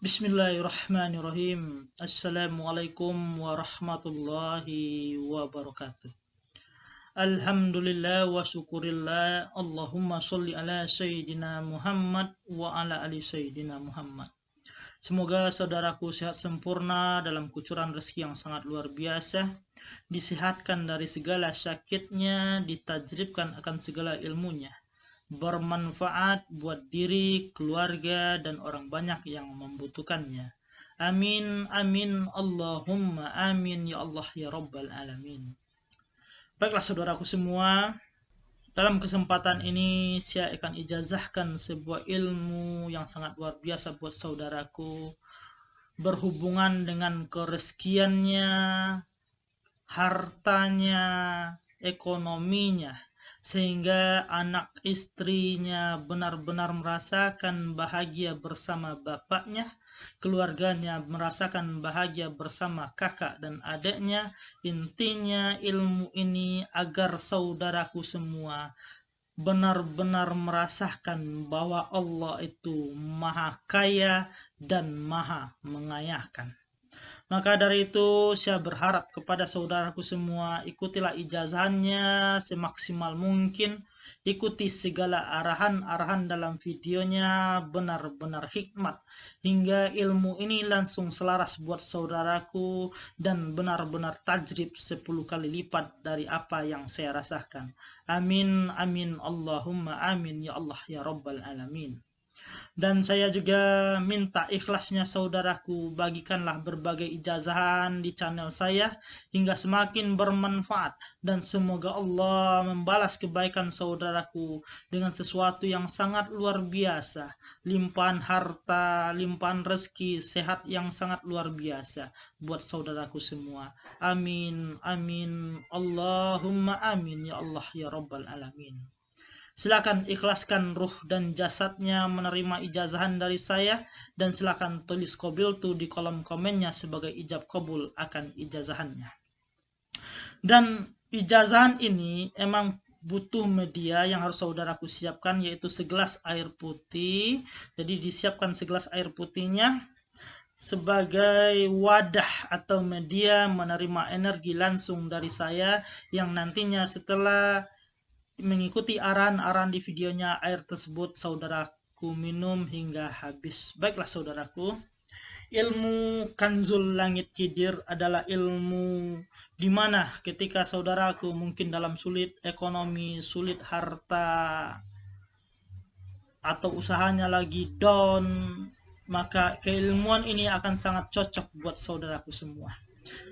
Bismillahirrahmanirrahim. Assalamualaikum warahmatullahi wabarakatuh. Alhamdulillah wa syukurillah. Allahumma sholli ala Sayyidina Muhammad wa ala ali Sayyidina Muhammad. Semoga saudaraku sehat sempurna dalam kucuran rezeki yang sangat luar biasa, disehatkan dari segala sakitnya, ditajribkan akan segala ilmunya, bermanfaat buat diri, keluarga, dan orang banyak yang membutuhkannya. Amin, amin, Allahumma amin, ya Allah, ya Rabbal Alamin. Baiklah saudaraku semua, dalam kesempatan ini saya akan ijazahkan sebuah ilmu yang sangat luar biasa buat saudaraku, berhubungan dengan kerezekiannya, hartanya, ekonominya, sehingga anak istrinya benar-benar merasakan bahagia bersama bapaknya, keluarganya merasakan bahagia bersama kakak dan adiknya. Intinya ilmu ini agar saudaraku semua benar-benar merasakan bahwa Allah itu maha kaya dan maha mengayahkan. Maka dari itu saya berharap kepada saudaraku semua, ikutilah ijazahannya semaksimal mungkin, ikuti segala arahan-arahan dalam videonya, benar-benar hikmat, hingga ilmu ini langsung selaras buat saudaraku dan benar-benar tajrib 10 kali lipat dari apa yang saya rasakan. Amin, amin, Allahumma amin, ya Allah, ya Rabbal Alamin. Dan saya juga minta ikhlasnya saudaraku, bagikanlah berbagai ijazahan di channel saya hingga semakin bermanfaat, dan semoga Allah membalas kebaikan saudaraku dengan sesuatu yang sangat luar biasa, limpahan harta, limpahan rezeki, sehat yang sangat luar biasa buat saudaraku semua. Amin, amin, Allahumma amin, ya Allah, ya Rabbal Alamin. Silakan ikhlaskan ruh dan jasadnya menerima ijazahan dari saya, dan silakan tulis qabiltu di kolom komennya sebagai ijab kabul akan ijazahannya. Dan ijazahan ini emang butuh media yang harus saudaraku siapkan, yaitu segelas air putih. Jadi disiapkan segelas air putihnya sebagai wadah atau media menerima energi langsung dari saya, yang nantinya setelah mengikuti arahan-arahan di videonya, air tersebut saudaraku minum hingga habis. Baiklah saudaraku, ilmu Kanzul Langit Kidir adalah ilmu di mana ketika saudaraku mungkin dalam sulit ekonomi, sulit harta, atau usahanya lagi down, maka keilmuan ini akan sangat cocok buat saudaraku semua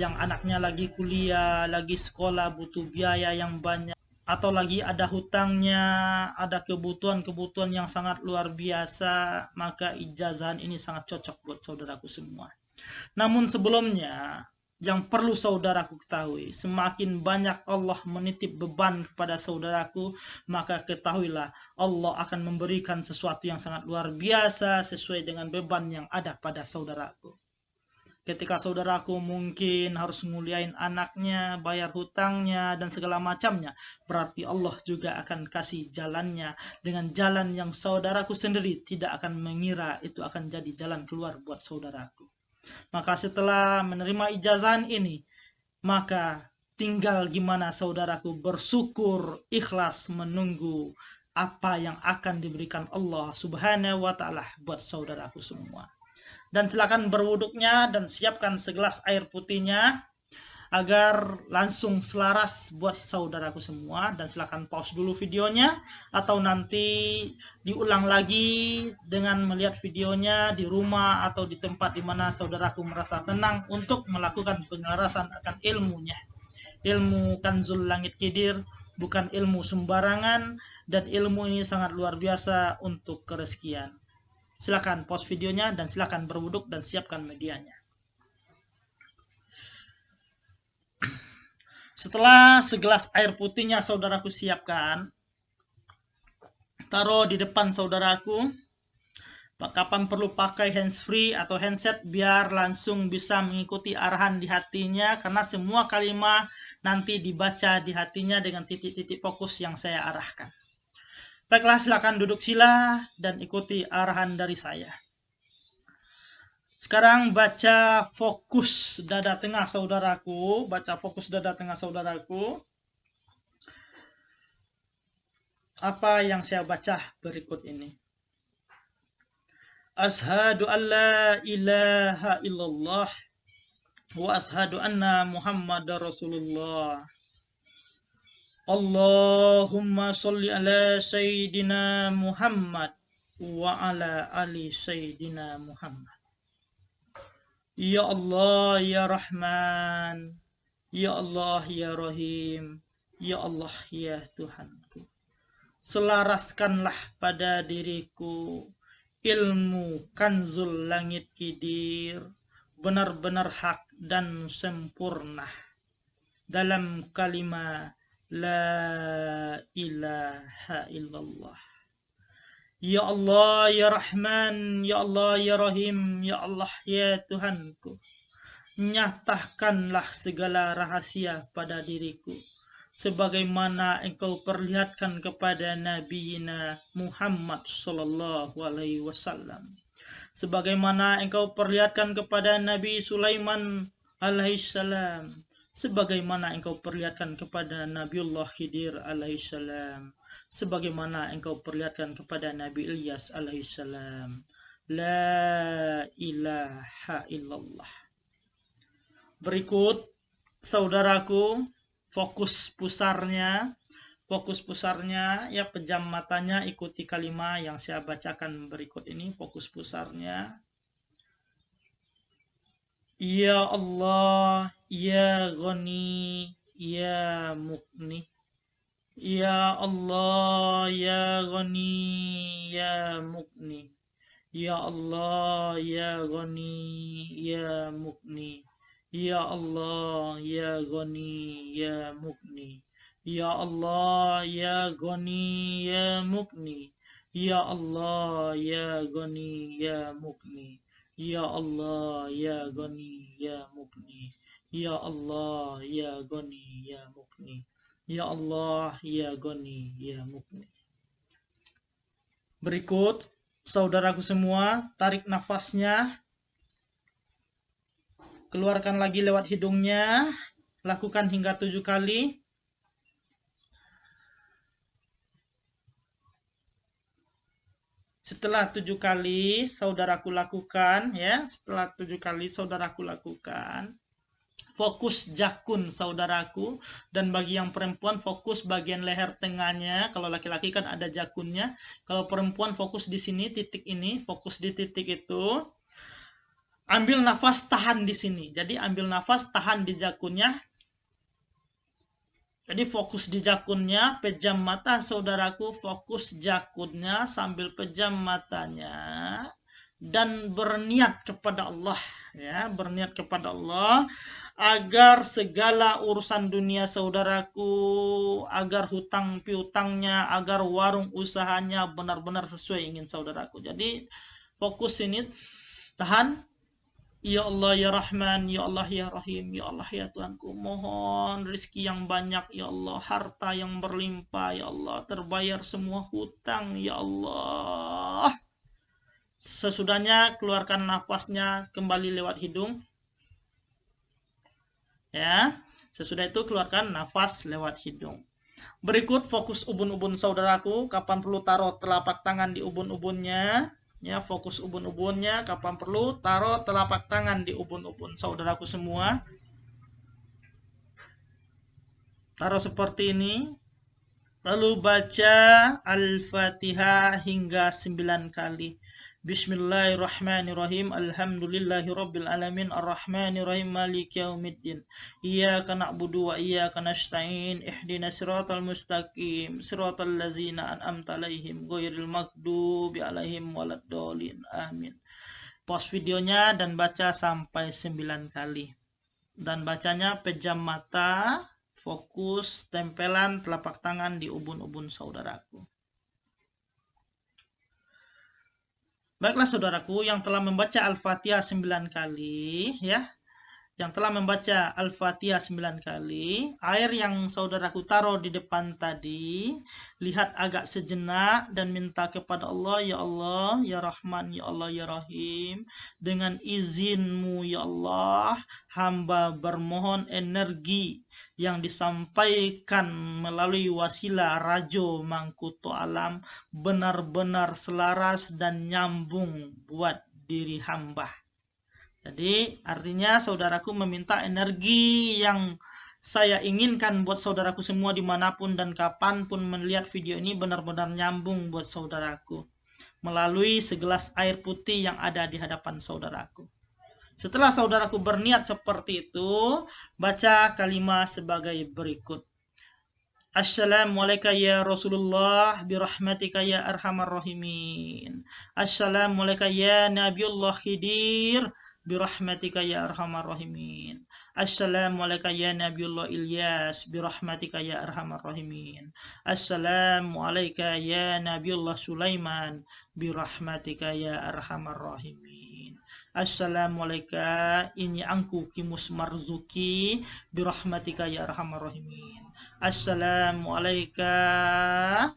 yang anaknya lagi kuliah, lagi sekolah, butuh biaya yang banyak, atau lagi ada hutangnya, ada kebutuhan-kebutuhan yang sangat luar biasa, maka ijazahan ini sangat cocok buat saudaraku semua. Namun sebelumnya, yang perlu saudaraku ketahui, semakin banyak Allah menitip beban kepada saudaraku, maka ketahuilah Allah akan memberikan sesuatu yang sangat luar biasa sesuai dengan beban yang ada pada saudaraku. Ketika saudaraku mungkin harus nguliain anaknya, bayar hutangnya, dan segala macamnya, berarti Allah juga akan kasih jalannya dengan jalan yang saudaraku sendiri tidak akan mengira itu akan jadi jalan keluar buat saudaraku. Maka setelah menerima ijazahan ini, maka tinggal gimana saudaraku bersyukur, ikhlas menunggu apa yang akan diberikan Allah Subhanahu wa Ta'ala buat saudaraku semua. Dan silakan berwuduknya dan siapkan segelas air putihnya agar langsung selaras buat saudaraku semua. Dan silakan pause dulu videonya, atau nanti diulang lagi dengan melihat videonya di rumah atau di tempat di mana saudaraku merasa tenang untuk melakukan penyelarasan akan ilmunya. Ilmu Kanzul Langit Kidir bukan ilmu sembarangan, dan ilmu ini sangat luar biasa untuk kerezekian. Silakan pause videonya dan silakan berwuduk dan siapkan medianya. Setelah segelas air putihnya saudaraku siapkan, taruh di depan saudaraku. Kapan perlu pakai handsfree atau handset biar langsung bisa mengikuti arahan di hatinya, karena semua kalimat nanti dibaca di hatinya dengan titik-titik fokus yang saya arahkan. Baiklah, silakan duduk sila dan ikuti arahan dari saya. Sekarang baca fokus dada tengah saudaraku. Baca fokus dada tengah saudaraku. Apa yang saya baca berikut ini. Ashhadu an la ilaha illallah wa ashhadu anna Muhammadar Rasulullah. Allahumma sholli ala Sayyidina Muhammad wa ala ali Sayyidina Muhammad. Ya Allah ya Rahman, ya Allah ya Rahim, ya Allah ya Tuhanku. Selaraskanlah pada diriku ilmu kanzul langit kidir, benar-benar hak dan sempurna dalam kalimat la ilaha illallah. Ya Allah ya Rahman, ya Allah ya Rahim, ya Allah ya Tuhanku, nyatakanlah segala rahasia pada diriku sebagaimana engkau perlihatkan kepada Nabi Muhammad sallallahu alaihi wasallam, sebagaimana engkau perlihatkan kepada Nabi Sulaiman alaihissalam, sebagaimana engkau perlihatkan kepada Nabiullah Khidir alaihissalam, sebagaimana engkau perlihatkan kepada Nabi Ilyas alaihissalam. La ilaha illallah. Berikut saudaraku fokus pusarnya ya, pejam matanya, ikuti kalimat yang saya bacakan berikut ini. Fokus pusarnya. Ya Allah ya Ghani ya Mughni. Ya Allah ya Ghani ya Mughni. Ya Allah ya Ghani ya Mughni. Ya Allah ya Ghani ya Mughni. Ya Allah ya Ghani ya Mughni. Ya Allah ya Ghani ya Mughni. Ya Allah ya Ghani ya Mughni. Ya Allah ya Ghani ya Mughni. Ya Allah ya Ghani ya Mughni. Berikut saudaraku semua, tarik nafasnya, keluarkan lagi lewat hidungnya, lakukan hingga 7 kali. Setelah 7 kali saudaraku lakukan ya, setelah 7 kali saudaraku lakukan, fokus jakun saudaraku, dan bagi yang perempuan fokus bagian leher tengahnya. Kalau laki-laki kan ada jakunnya, kalau perempuan fokus di sini, titik ini, fokus di titik itu. Ambil nafas, tahan di sini. Jadi ambil nafas, tahan di jakunnya. Jadi fokus di jakunnya, pejam mata saudaraku, fokus jakunnya sambil pejam matanya dan berniat kepada Allah ya, berniat kepada Allah agar segala urusan dunia saudaraku, agar hutang piutangnya, agar warung usahanya benar-benar sesuai ingin saudaraku. Jadi fokus ini, tahan. Ya Allah ya Rahman, ya Allah ya Rahim, ya Allah ya Tuhanku, mohon rezeki yang banyak ya Allah, harta yang berlimpah ya Allah, terbayar semua hutang ya Allah. Sesudahnya keluarkan nafasnya kembali lewat hidung. Ya, sesudah itu keluarkan nafas lewat hidung. Berikut fokus ubun-ubun saudaraku, kapan perlu taruh telapak tangan di ubun-ubunnya. Ya, fokus ubun-ubunnya, kapan perlu taruh telapak tangan di ubun-ubun saudaraku semua. Taruh seperti ini. Lalu baca Al-Fatihah hingga 9 kali. Bismillahirrahmanirrahim. Alhamdulillahirabbil alamin arrahmanirrahim maliki yaumiddin. Iyyaka na'budu wa iyyaka nasta'in. Ihdinas siratal mustaqim. Siratal ladzina an'amta 'alaihim ghairil maghdubi 'alaihim waladdallin. Amin. Pause videonya dan baca sampai 9 kali. Dan bacanya pejam mata, fokus, tempelan telapak tangan di ubun-ubun saudaraku. Baiklah saudaraku yang telah membaca Al-Fatihah 9 kali ya. yang telah membaca Al-Fatihah 9 kali, air yang saudaraku taruh di depan tadi, lihat agak sejenak dan minta kepada Allah, ya Allah, ya Rahman, ya Allah, ya Rahim, dengan izinmu ya Allah, hamba bermohon energi yang disampaikan melalui wasilah Rajo Mangkuto Alam benar-benar selaras dan nyambung buat diri hamba. Jadi artinya saudaraku meminta energi yang saya inginkan buat saudaraku semua dimanapun dan kapanpun melihat video ini benar-benar nyambung buat saudaraku melalui segelas air putih yang ada di hadapan saudaraku. Setelah saudaraku berniat seperti itu, baca kalimat sebagai berikut. Assalamualaikum ya Rasulullah birahmatika ya arhamar rahimin. Assalamualaikum ya Nabiullah Khidir birahmatika ya arhamar rahimin. Assalamualaikum ya Nabiullah Ilyas birahmatika ya arhamar rahimin. Assalamualaikum ya Nabiullah Sulaiman birahmatika ya arhamar rahimin. Assalamualaikum ini angku kimus marzuki birahmatika ya arhamar rahimin. Assalamualaikum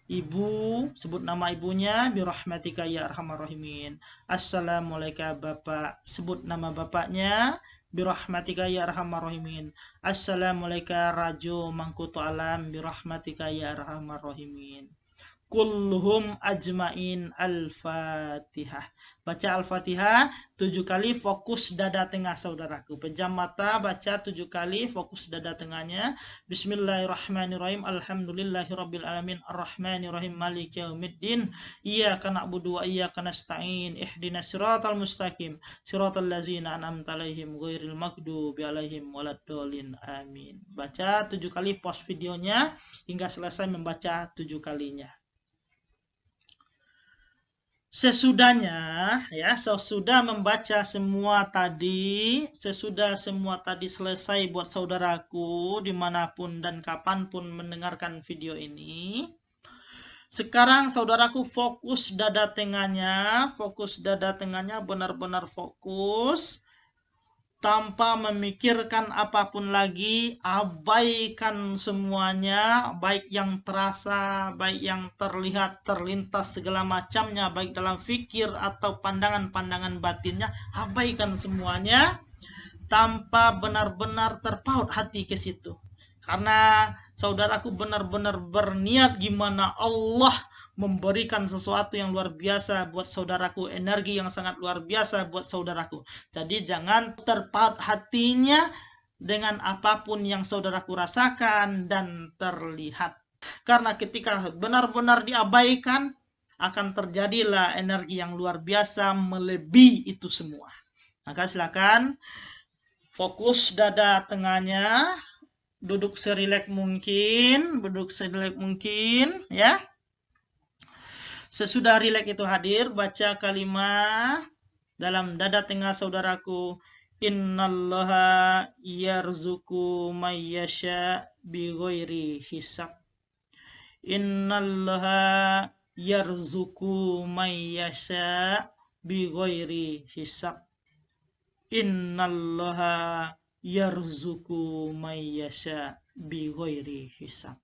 ibu, sebut nama ibunya, birahmatika ya arhamar rahimin. Assalamualaikum bapak, sebut nama bapaknya, birahmatika ya arhamar rahimin. Assalamualaikum Rajo Mangkuto Alam, birahmatika ya arhamar rahimin. Kulluhum ajmain Al-Fatihah. Baca Al-Fatihah 7 kali, fokus dada tengah saudaraku. Pejam mata, baca 7 kali, fokus dada tengahnya. Bismillahirrahmanirrahim. Alhamdulillahirabbil alamin arrahmanirrahim maliki yaumiddin. Iyyaka na'budu wa iyyaka nasta'in. Ihdinas siratal mustaqim. Siratal ladzina an'amta 'alaihim ghairil maghdubi 'alaihim waladdallin. Amin. Baca 7 kali, pause videonya hingga selesai membaca 7 kalinya. Sesudahnya ya, sesudah membaca semua tadi, sesudah semua tadi selesai buat saudaraku dimanapun dan kapanpun mendengarkan video ini, sekarang saudaraku fokus dada tengahnya benar-benar fokus tanpa memikirkan apapun lagi, abaikan semuanya, baik yang terasa, baik yang terlihat, terlintas segala macamnya, baik dalam fikir atau pandangan-pandangan batinnya, abaikan semuanya tanpa benar-benar terpaut hati ke situ. Karena saudaraku benar-benar berniat gimana Allah memberikan sesuatu yang luar biasa buat saudaraku, energi yang sangat luar biasa buat saudaraku. Jadi jangan terpaut hatinya dengan apapun yang saudaraku rasakan dan terlihat. Karena ketika benar-benar diabaikan, akan terjadilah energi yang luar biasa melebihi itu semua. Maka silakan fokus dada tengahnya, duduk serileks mungkin, ya. Sesudah rileks itu hadir, baca kalimat dalam dada tengah saudaraku. Innallaha yarzuqu may yasha bighairi hisab. Innallaha yarzuqu may yasha bighairi hisab. Innallaha yarzuqu may yasha bighairi hisab.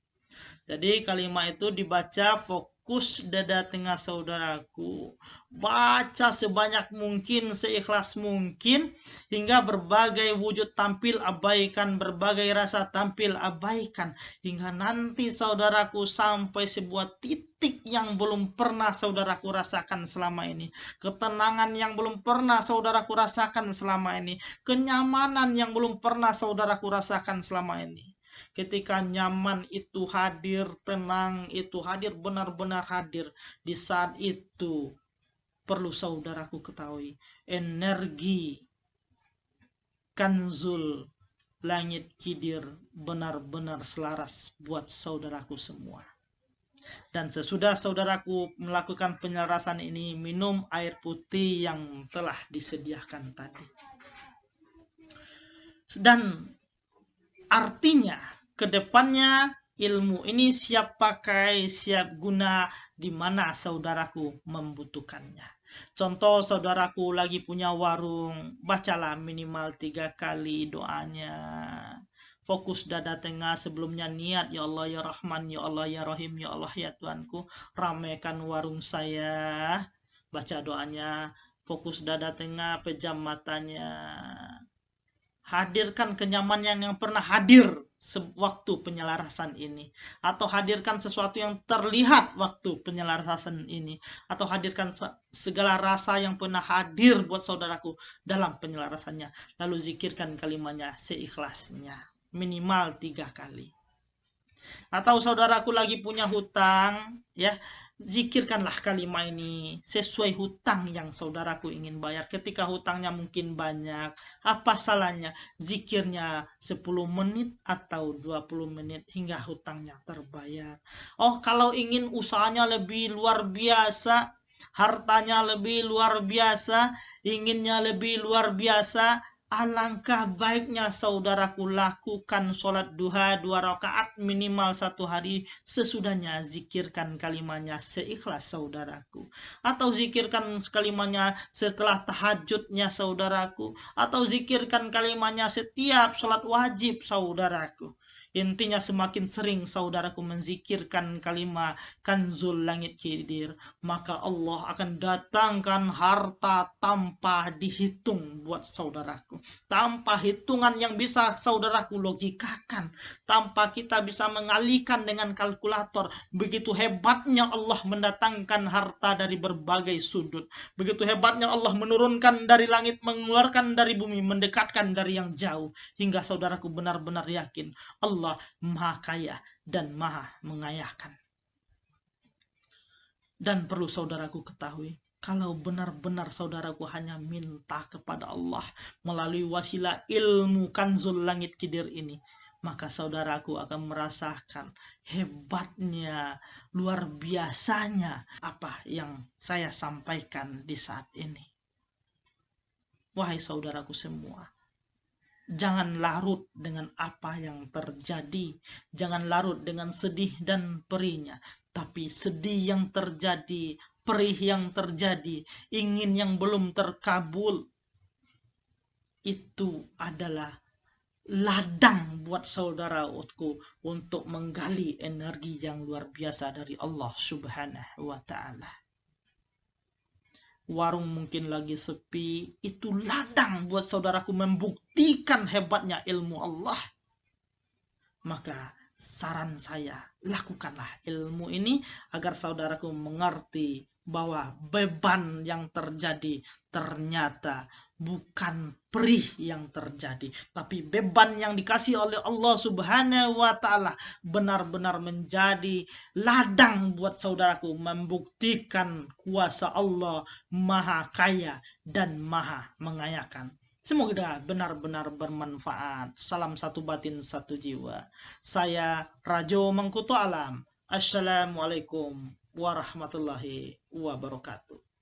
Jadi kalimat itu dibaca fokus dada tengah saudaraku. Baca sebanyak mungkin, seikhlas mungkin, hingga berbagai wujud tampil abaikan, berbagai rasa tampil abaikan. Hingga nanti saudaraku sampai sebuah titik yang belum pernah saudaraku rasakan selama ini. Ketenangan yang belum pernah saudaraku rasakan selama ini. Kenyamanan yang belum pernah saudaraku rasakan selama ini. Ketika nyaman itu hadir, tenang itu hadir, benar-benar hadir. Di saat itu perlu saudaraku ketahui, energi kanzul langit kidir benar-benar selaras buat saudaraku semua. Dan sesudah saudaraku melakukan penyelarasan ini, minum air putih yang telah disediakan tadi. Dan artinya, kedepannya ilmu ini siap pakai, siap guna di mana saudaraku membutuhkannya. Contoh saudaraku lagi punya warung, bacalah minimal 3 kali doanya. Fokus dada tengah sebelumnya niat, ya Allah ya Rahman, ya Allah ya Rahim, ya Allah ya Tuanku, ramaikan warung saya. Baca doanya, fokus dada tengah, pejam matanya. Hadirkan kenyamanan yang pernah hadir waktu penyelarasan ini, atau hadirkan sesuatu yang terlihat waktu penyelarasan ini, atau hadirkan segala rasa yang pernah hadir buat saudaraku dalam penyelarasannya, lalu zikirkan kalimatnya seikhlasnya minimal 3 kali. Atau saudaraku lagi punya hutang, ya, zikirkanlah kalimat ini sesuai hutang yang saudaraku ingin bayar. Ketika hutangnya mungkin banyak, apa salahnya zikirnya 10 menit atau 20 menit hingga hutangnya terbayar. Oh, kalau ingin usahanya lebih luar biasa, hartanya lebih luar biasa, inginnya lebih luar biasa, alangkah baiknya saudaraku lakukan sholat duha 2 rakaat minimal 1 hari, sesudahnya zikirkan kalimatnya seikhlas saudaraku. Atau zikirkan kalimatnya setelah tahajudnya saudaraku. Atau zikirkan kalimatnya setiap sholat wajib saudaraku. Intinya semakin sering saudaraku menzikirkan kalimat kanzul langit kidir, maka Allah akan datangkan harta tanpa dihitung buat saudaraku. Tanpa hitungan yang bisa saudaraku logikakan. Tanpa kita bisa mengalihkan dengan kalkulator. Begitu hebatnya Allah mendatangkan harta dari berbagai sudut. Begitu hebatnya Allah menurunkan dari langit, mengeluarkan dari bumi, mendekatkan dari yang jauh. Hingga saudaraku benar-benar yakin Allah Maha Kaya dan Maha Mengayahkan. Dan perlu saudaraku ketahui, kalau benar-benar saudaraku hanya minta kepada Allah melalui wasilah ilmu kanzul langit kidir ini, maka saudaraku akan merasakan hebatnya, luar biasanya apa yang saya sampaikan di saat ini. Wahai saudaraku semua, jangan larut dengan apa yang terjadi. Jangan larut dengan sedih dan perihnya. Tapi sedih yang terjadi, perih yang terjadi, ingin yang belum terkabul, itu adalah ladang buat saudaraku untuk menggali energi yang luar biasa dari Allah Subhanahu wa Ta'ala. Warung mungkin lagi sepi, itu ladang buat saudaraku membuktikan hebatnya ilmu Allah. Maka saran saya, lakukanlah ilmu ini agar saudaraku mengerti bahwa beban yang terjadi ternyata bukan perih yang terjadi, tapi beban yang dikasih oleh Allah Subhanahu wa Ta'ala benar-benar menjadi ladang buat saudaraku membuktikan kuasa Allah Maha Kaya dan Maha Mengayahkan. Semoga benar-benar bermanfaat. Salam satu batin, satu jiwa. Saya Rajo Mangkuto Alam. Assalamualaikum warahmatullahi wabarakatuh.